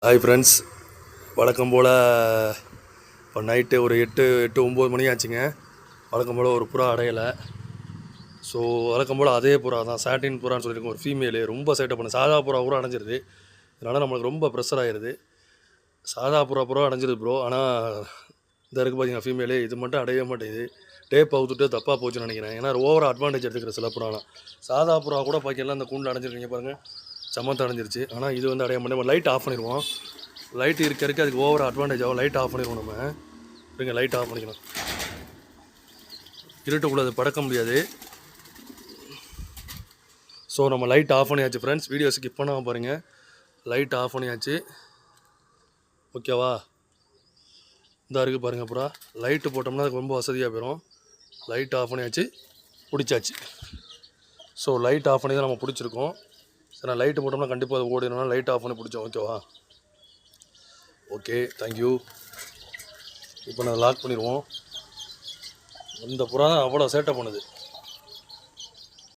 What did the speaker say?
Hi friends, வழக்கம் போல் இப்போ night ஒரு 8-9 மணி ஆச்சுங்க. வழக்கம் போல் ஒரு புறா அடையலை. ஸோ வழக்கம் போல் அதே புறா தான், சாட்டின் புறான்னு சொல்லியிருக்கோம். ஒரு ஃபீமேலு ரொம்ப சேட்டை பண்ணு. சாதா புறா கூட அடைஞ்சிருது. இதனால் நம்மளுக்கு ரொம்ப ப்ரெஷர் ஆகிடுது. சாதா புறா அடைஞ்சிருது ப்ரோ. ஆனால் இந்த இருக்குது பார்த்தீங்கன்னா ஃபீமேலு, இது மட்டும் அடையவே மாட்டேங்குது. டேப் அவுத்துட்டு தப்பாக போச்சுன்னு நினைக்கிறேன். ஏன்னா ஓவராக அட்வான்டேஜ் எடுத்துக்கிற சில புறாலாம். சாதா புறா கூட பாக்கியெல்லாம் இந்த கூண்டில் அடைஞ்சிருக்கீங்க பாருங்கள், சமத்தை அடைஞ்சிருச்சு. ஆனால் இது வந்து அடைய மாட்டேன். லைட் ஆஃப் பண்ணிடுவோம். லைட் இருக்க அதுக்கு ஓவர் அட்வான்டேஜ் ஆகும். லைட் ஆஃப் பண்ணிடுவோம். நம்ம இருங்க, லைட் ஆஃப் பண்ணிக்கணும். இருட்டுக்குள்ளே அது பறக்க முடியாது. ஸோ நம்ம லைட் ஆஃப் பண்ணியாச்சு ஃப்ரெண்ட்ஸ். வீடியோ ஸ்கிப் பண்ணாமல் பாருங்கள். லைட் ஆஃப் பண்ணியாச்சு, ஓகேவா? இந்த இருக்குது பாருங்கள். அப்புறம் லைட்டு போட்டோம்னா அதுக்கு ரொம்ப வசதியாக போயிடும். லைட் ஆஃப் பண்ணியாச்சு, பிடிச்சாச்சு. ஸோ லைட் ஆஃப் பண்ணி தான் நம்ம பிடிச்சிருக்கோம். சரி, லைட்டு போட்டோம்னா கண்டிப்பாக அது ஓடிடணும். லைட் ஆஃப் பண்ணி பிடிச்சோம், ஓகேவா? Okay, thank you. இப்போ நான் லாக் பண்ணிடுவோம். இந்த புறா தான் அவ்வளோ சேட்டை பண்ணுது.